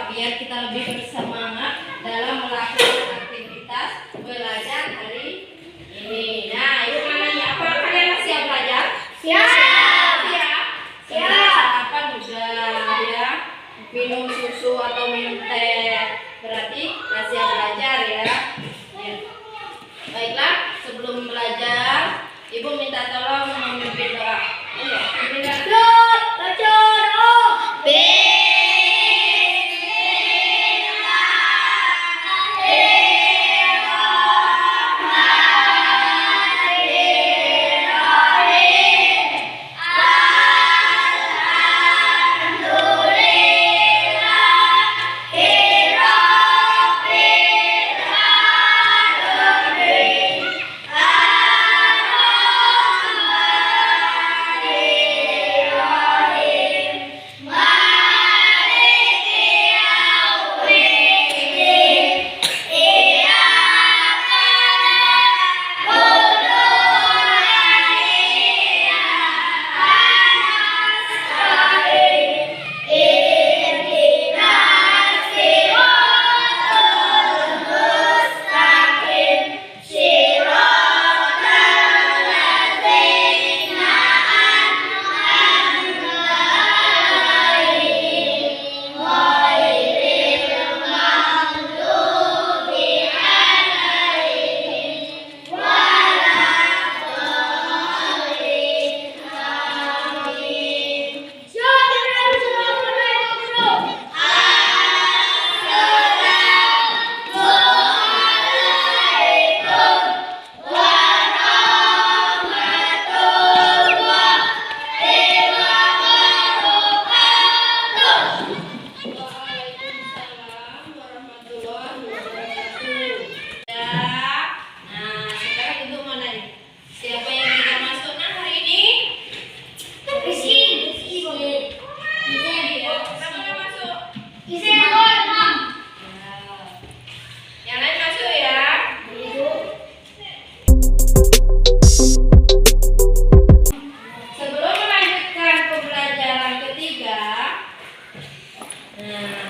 biar kita lebih bersemangat dalam melakukan aktivitas belajar hari ini. Nah, itu namanya apa? Kalian masih siap belajar? Siap. Sarapan udah ya. Minum susu atau minum teh. Berarti masih siap belajar ya. Baiklah, sebelum belajar, Ibu minta tolong memimpin doa. Baca doa.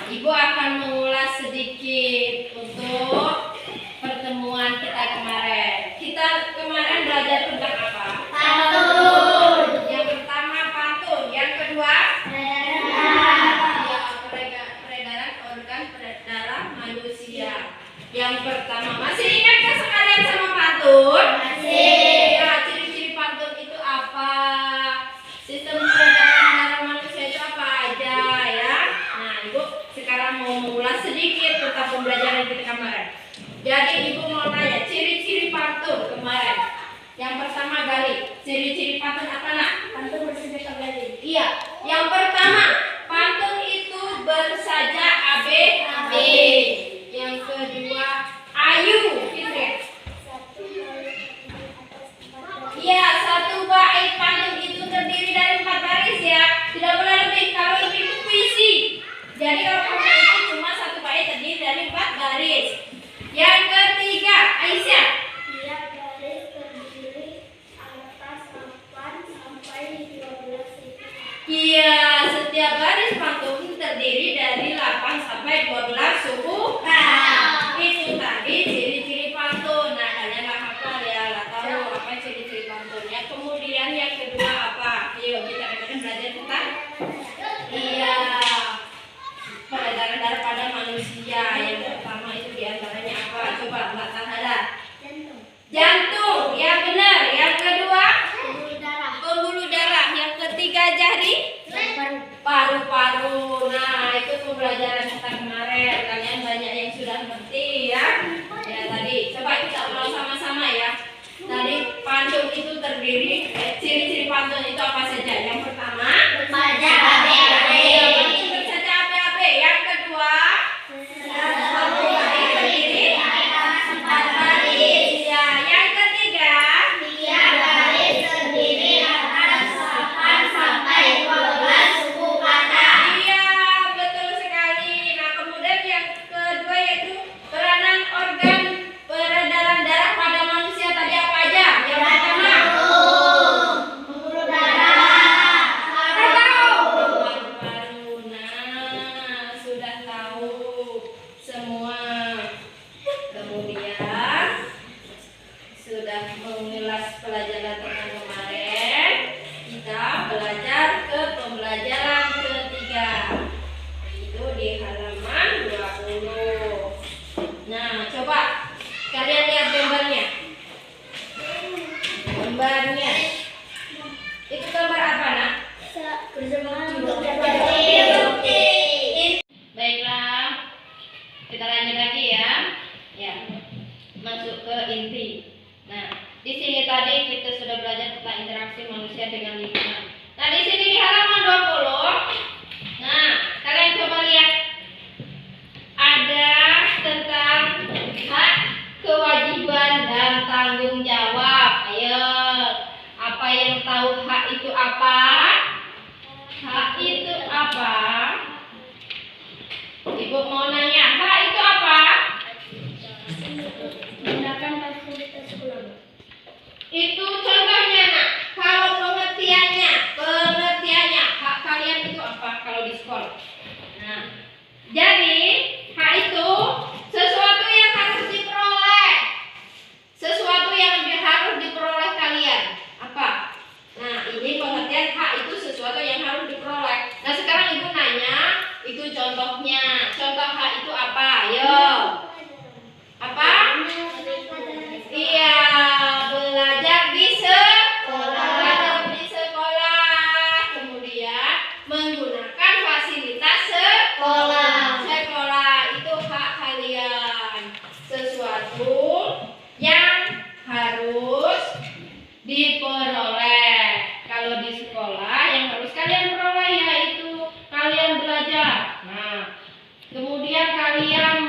Ibu akan mengulas sedikit untuk pertemuan kita kemarin. Kita kemarin belajar tentang apa? Pantun. Yang pertama pantun, yang kedua peredaran organ darah manusia. Yang pertama, masih ingatkah sekalian sama pantun? Masih. Ya, ciri-ciri pantun itu apa? Sistem peredaran darah manusia itu apa aja ya? Nah, Ibu sekarang mau mengulas sedikit tentang pembelajaran kita kemarin. Jadi Ibu mau tanya ciri-ciri pantun kemarin. Yang pertama Gali, ciri-ciri pantun apa nak? Pantun bersenjata Gali. Iya, yang pertama pantun itu bersaja AB. Yang kedua ayu, gitu ya. Iya, satu bait pantun itu terdiri dari 4 baris ya. Tidak boleh lebih. Kalau lebih itu puisi. Jadi kalau pantun itu cuma satu bait terdiri dari 4 baris. Yang ketiga, Aisyah. Tiap baris terdiri atas 8 sampai 12 titik. Iya, setiap baris pantun terdiri dari 8 sampai 12 suku. Itu tadi ciri-ciri pantun. Nah, kalian lah hafal ya, lah tahu apa ciri-ciri pantun ya. Kemudian yang kedua apa? Yuk kita akan belajar tentang peredaran darah pada manusia. Yang pertama itu diantaranya apa? Coba Mbak Tahara. Jantung, ya benar. Yang kedua pembuluh darah. Yang ketiga jari, paru-paru. Nah, itu pembelajaran kita kemarin. Kalian banyak yang sudah ngerti ya. Ya tadi, coba kita ulang sama-sama ya. Tadi pantun itu terdiri, ciri-ciri pantun itu apa saja? Yang pertama, Bersaja pantun bersaja AB. Yang kedua, terdiri atas 4 baris. Ya, yang ketiga, Tiap baris terdiri atas 8 sampai 12 suku kata. iya betul sekali. Nah, kemudian yang kedua yaitu peranan organ peredaran darah pada manusia tadi apa aja? Yang pertama, Pembuluh darah, gambarnya. Itu gambar apa, Nak? Baiklah, kita lanjut lagi ya. Ya, masuk ke inti. Nah, di sini tadi kita sudah belajar tentang interaksi manusia dengan lingkungan. Nah, di sini di halaman 20. Nah, kalian coba lihat. Ada tentang hak, kewajiban, dan tanggung jawab. Ayo, apa yang tahu hak itu apa? Hak itu apa? Ibu mau nanya, hak itu apa? Menggunakan fasilitas sekolah. Itu contohnya, Nak. Kalau pengertiannya, hak kalian itu apa kalau di sekolah? Nah, jadi hak itu sesuatu yang harus diperoleh, sesuatu yang harus diperoleh kalian. Apa? Nah, ini pengertian hak itu sesuatu yang harus diperoleh. Nah, sekarang ibu nanya, itu contohnya. Contoh hak itu apa? Ayo. Apa? Iya, belajar di sekolah. Belajar di sekolah. Kemudian menggunakan fasilitas sekolah. Sekolah itu hak kalian. Sesuatu yang harus diperoleh. Kalau di sekolah yang harus kalian peroleh yaitu kalian belajar. Nah, kemudian kalian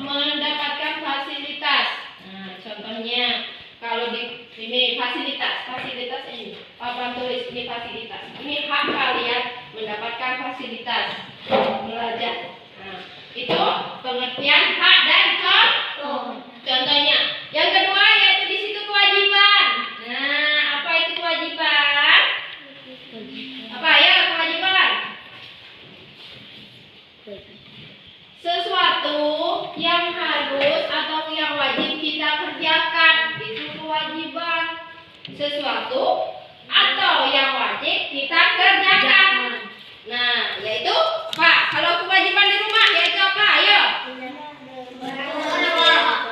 mendapatkan fasilitas. Nah, contohnya kalau di ini fasilitas ini. Papan tulis ini fasilitas. Ini hak kalian mendapatkan fasilitas belajar. Nah, itu pengertian hak dan contohnya. Yang kedua yaitu di situ kewajiban. Nah, apa itu kewajiban? Apa ya kewajiban? Sesuatu yang harus atau yang wajib kita kerjakan, itu kewajiban. Sesuatu atau yang wajib kita kerjakan. Nah, yaitu apa? Kalau kewajiban di rumah yaitu apa? Ayo.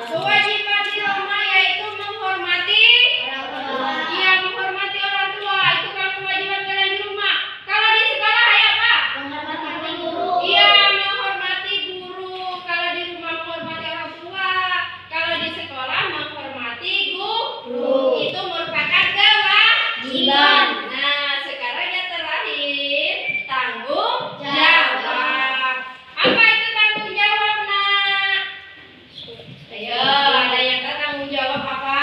Kewajiban di rumah yaitu menghormati menghormati orang tua. Itu kan kewajiban kalian di rumah. Kalau di sekolah ayo apa? Iya, menghormati guru. Kalau di rumah menghormati orang tua. Kalau di sekolah menghormati guru. Itu merupakan kewajiban. Nah, sekarang yang terakhir, tanggung jawab. Apa itu tanggung jawab, Nak? Ayo, ada yang tahu tanggung jawab apa?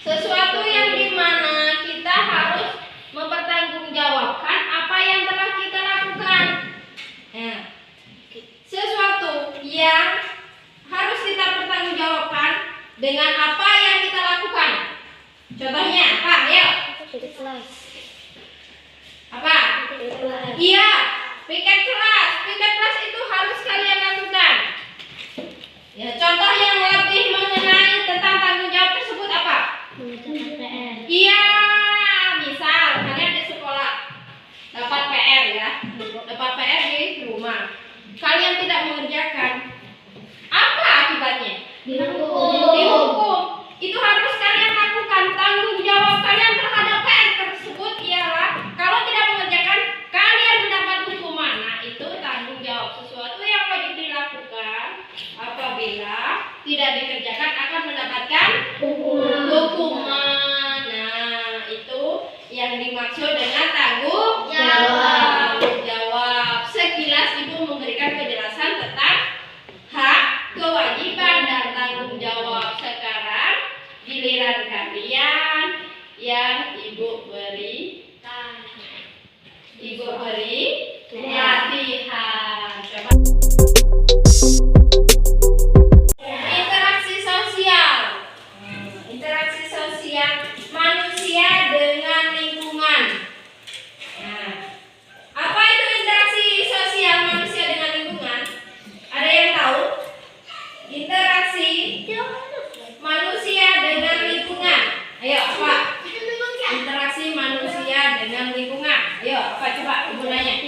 Sesuatu yang dimana kita harus mempertanggungjawabkan apa yang telah kita lakukan. Nah, sesuatu yang harus kita pertanggungjawabkan dengan apa yang kita lakukan. Contohnya apa? Ayo. Apa? Iya, piket kelas. Piket kelas itu harus kalian lakukan. Ya, contoh yang lebih mengenai tentang tanggung jawab tersebut apa? Iya, misal kalian di sekolah dapat PR ya, dapat PR di rumah. Kalian tidak mengerjakan, apa akibatnya? Dihukum. Itu harus kalian lakukan. Tanggung jawab kalian terhadap PR tersebut ialah kalau tidak mengerjakan kalian mendapat hukuman. Nah, itu tanggung jawab. Sesuatu yang wajib dilakukan apabila tidak dikerjakan akan mendapatkan hukuman. Nah, itu yang dimaksud dengan tanggung jawab. Sekilas ibu memberikan penjelasan tentang hak, kewajiban, dan tanggung jawab. Sekarang giliran kalian yang ibu beri latihan. Coba. Interaksi sosial. Interaksi sosial manusia dengan lingkungan. Nah, apa itu interaksi sosial manusia dengan lingkungan? Ada yang tahu? Interaksi manusia dengan lingkungan. Ayo, apa? Interaksi manusia dengan lingkungan. Ayo, apa coba ibu nanya?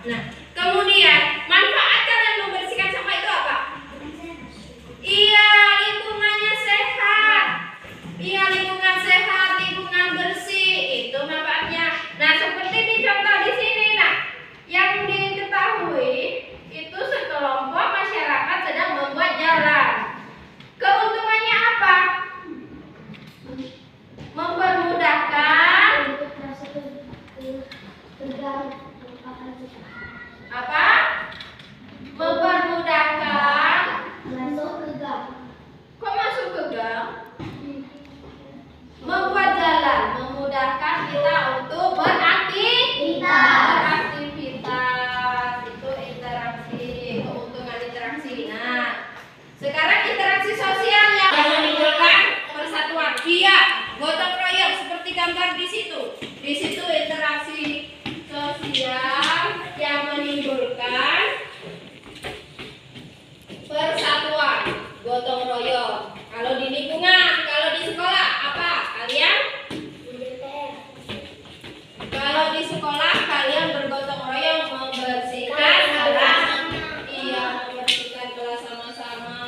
Nah, kemudian manfaat kalian membersihkan sampah itu apa? Iya, lingkungannya sehat. Iya, lingkungan sehat, lingkungan bersih, itu manfaatnya. Nah, seperti di contoh di sini, nah, yang diketahui itu sekelompok masyarakat sedang membuat jalan. Keuntungannya apa? Mempermudahkan apa? Mempermudahkan. Kok masuk ke gang? Membuat jalan, memudahkan kita untuk beraktivitas. Itu interaksi, keuntungan interaksi. Nah, sekarang interaksi sosial yang menimbulkan persatuan. Iya, gotong royong seperti gambar di situ. Di situ interaksi sosial yang menimbulkan persatuan, gotong royong. Kalau di lingkungan, kalau di sekolah apa? Kalian? Kalau di sekolah kalian bergotong royong membersihkan kelas. Iya, membersihkan kelas sama-sama,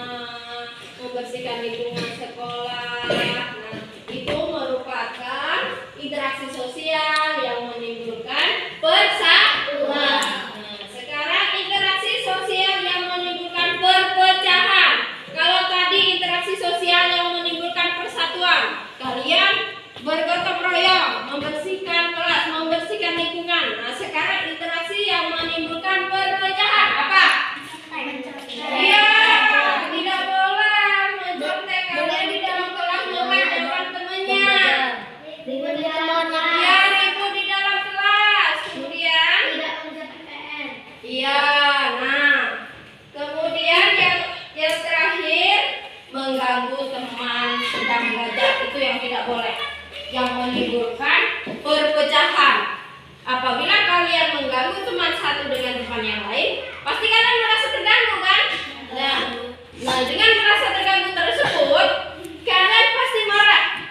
membersihkan lingkungan sekolah. Nah, itu merupakan interaksi sosial yang menimbulkan persatuan. Nah, sekarang interaksi sosial yang menimbulkan perpecahan. Kalau tadi interaksi sosial yang menimbulkan persatuan, kalian bergotong royong, membersihkan kelas, membersihkan lingkungan. Nah, sekarang interaksi yang menimbulkan perpecahan apa? Iya, tidak boleh mencontek kalian di dalam kelas dengan depan temannya. Iya, ribut di dalam kelas. Kemudian, iya, nah, kemudian yang terakhir mengganggu teman sedang belajar, itu yang tidak boleh, yang menimbulkan perpecahan. Apabila kalian mengganggu teman satu dengan teman yang lain, pasti kalian merasa terganggu kan? Nah, dengan merasa terganggu tersebut, kalian pasti marah.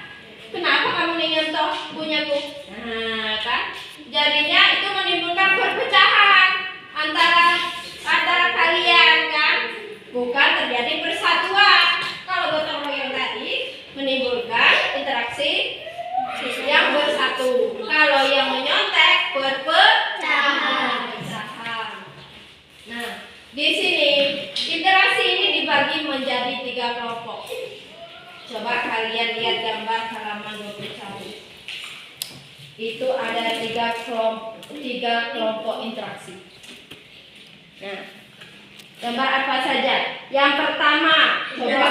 Kenapa kamu nyentuh punyaku? Nah, kan? Jadinya itu menimbulkan perpecahan antara kalian kan? Bukan terjadi persatuan. Kalau gotong royong tadi menimbulkan interaksi yang bersatu. Kalau yang menyontek perpecahan. Nah, di sini interaksi ini dibagi menjadi 3 kelompok. Coba kalian lihat gambar halaman 21. Itu ada 3 kelompok interaksi. Nah, gambar apa saja? Yang pertama, coba.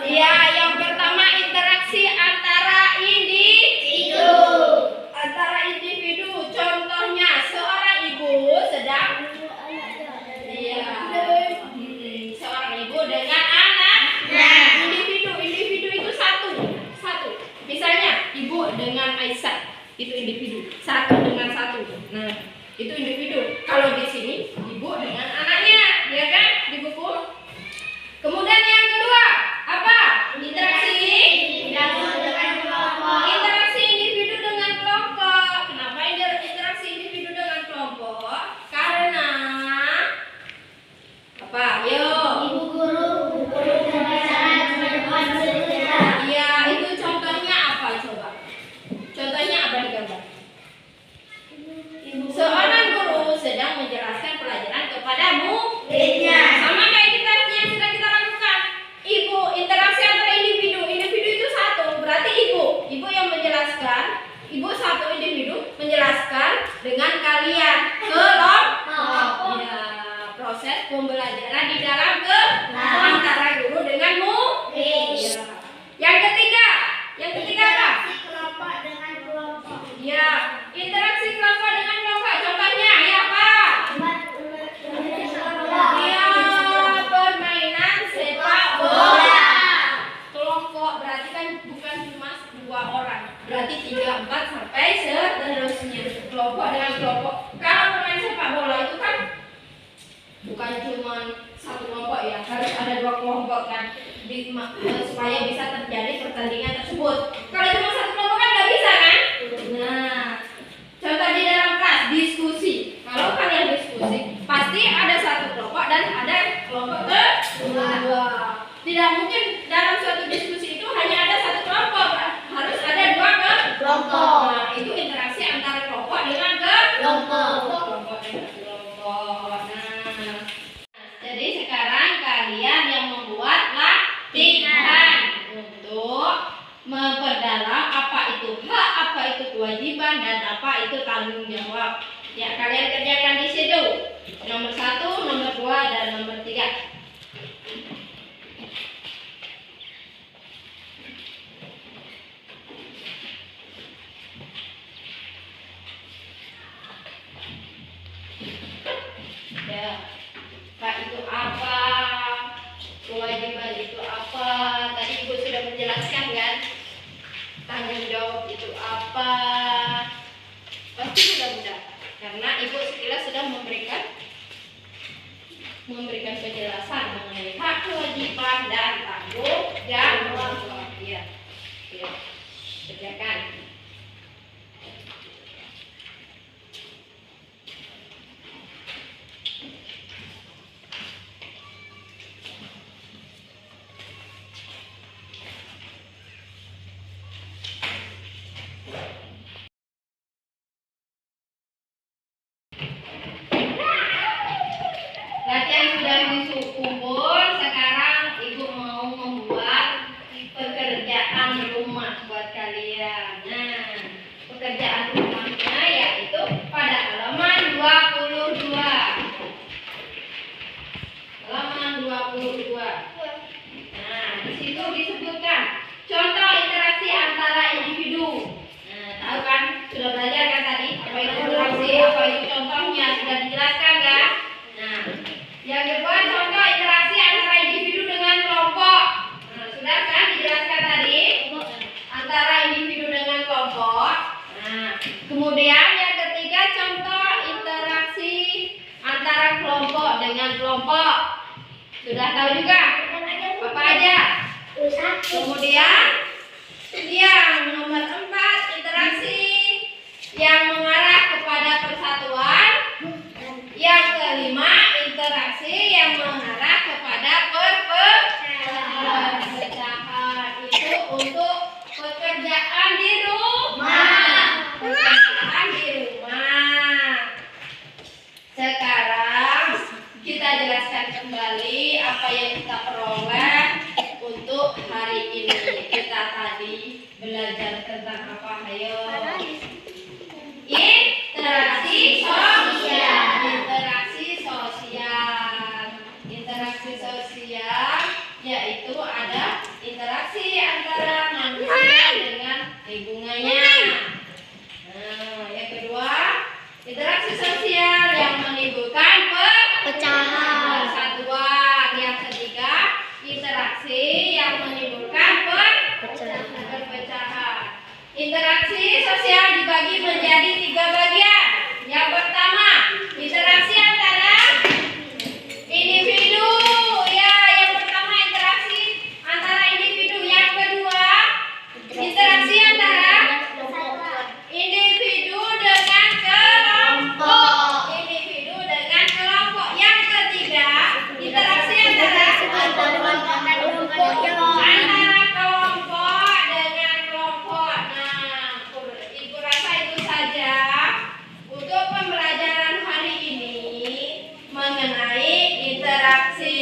Iya, yang pertama interaksi antara individu. Contohnya seorang ibu sedang seorang ibu dengan anaknya. Individu itu satu. Misalnya ibu dengan Aisyah, itu individu. Satu dengan satu. Nah, itu individu. Kalau di sini ibu dengan anaknya, ya kan? Di buku. Kemudian yang kedua, apa? Interaksi individu dengan kelompok. Kenapa interaksi individu dengan kelompok? Karena apa? Yo. Iya, itu contohnya apa coba? Contohnya apa di gambar? Seorang guru sedang menjelaskan pelajaran kepada muridnya. Sama kayak yang sedang kita lakukan. Ibu, interaksi antara individu itu satu, berarti ibu yang menjelaskan, ibu satu individu menjelaskan dengan kalian kelompok. Ya, proses pembelajaran di dalam antara guru dengan murid. Ya. Yang ketiga apa? Kelompok dengan kelompok. Ya, interaksi kelompok dengan kelompok. Contohnya ya Pak. Ya, permainan sepak bola. Kelompok berarti kan bukan cuma 2 orang, berarti 3, 4 sampai seterusnya. Kelompok dengan kelompok. Kalau kelompok. Kelompok dengan kelompok. Nah, jadi sekarang kalian yang membuat latihan untuk memperdalam apa itu hak, apa itu kewajiban, dan apa itu tanggung jawab. Ya, kalian kerjakan di situ. Nomor 1, nomor 2, dan nomor 3. Ya, hak itu apa? Kewajiban itu apa? Tadi Ibu sudah menjelaskan kan? Tanggung jawab itu apa? Pasti sudah mudah. Karena Ibu sekilas sudah memberikan penjelasan mengenai hak, kewajiban, dan tanggung jawab. Ya, ya, kerjakan. Latihan sudah dikumpul, sekarang Ibu mau membuat pekerjaan rumah buat kalian. Nah, pekerjaan rumahnya yaitu pada halaman 22. Halaman 22. Nah, di situ disebutkan contoh interaksi antara individu. Nah, tahu kan? Sudah belajar kan tadi? Apa itu interaksi? Apa itu contohnya? Sudah dijelaskan kan? Nah, yang kedua contoh interaksi antara individu dengan kelompok. Nah, sudah kan dijelaskan tadi? Antara individu dengan kelompok. Nah, kemudian yang ketiga contoh interaksi antara kelompok dengan kelompok. Sudah tahu juga? Apa aja? Kemudian yang nomor 4 interaksi yang mengarah kepada persatuan. Yang kelima interaksi yang mengarah kepada perpecahan. Itu untuk pekerjaan di rumah. Pekerjaan di rumah. Sekarang kita jelaskan kembali apa yang kita peroleh untuk hari ini. Kita tadi belajar tentang apa? Ayo. Interaksi sosial. Interaksi sosial yaitu ada interaksi antara manusia dengan lingkungannya. Nah, yang kedua, interaksi sosial yang menimbulkan perpecahan. Yang ketiga, interaksi yang menimbulkan perpecahan. Interaksi sosial dibagi menjadi 3 bagian. Yang pertama, interaksi antara individu. Ya, yang pertama interaksi antara individu. Yang kedua, interaksi antara individu dengan kelompok. Individu dengan kelompok. Yang ketiga, interaksi antara kelompok dengan kelompok. Nah, Ibu rasa itu saja untuk pembelajaran hari ini mengenai interaksi.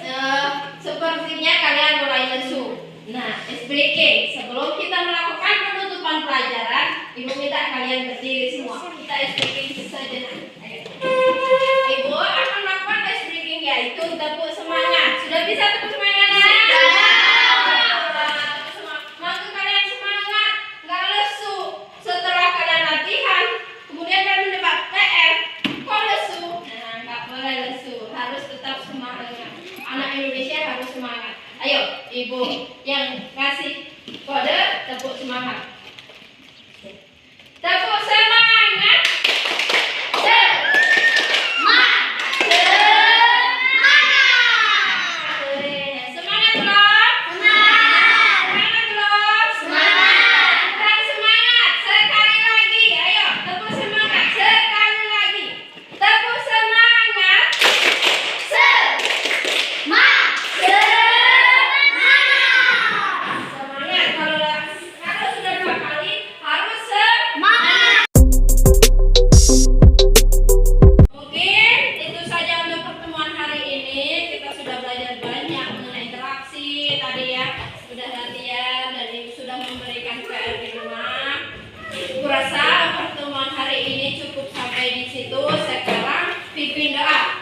Nah, sepertinya kalian mulai lesu. Nah, ice breaking. Sebelum kita melakukan penutupan pelajaran, Ibu minta kalian berdiri semua. Kita ice breaking sejenak. Ibu akan melakukan ice breaking yaitu tepuk semangat. Sudah bisa tepuk semangat? Maka kalian semangat, nggak lesu. Setelah kalian latihan, kemudian kalian mendapat PR. Kok lesu? Nah, nggak boleh lesu. Harus tetap semangat. Anak Indonesia harus semangat. Ayo, Ibu yang ngasih kode tepuk semangat. Tepuk semangat. Semangat loh. Semangat loh. Kurang semangat. Sekali lagi. Ayo, tepuk semangat. Sekali lagi. Tepuk semangat. Semangat. Kalau sudah 2 kali harus situ. Sekarang pimpin doa.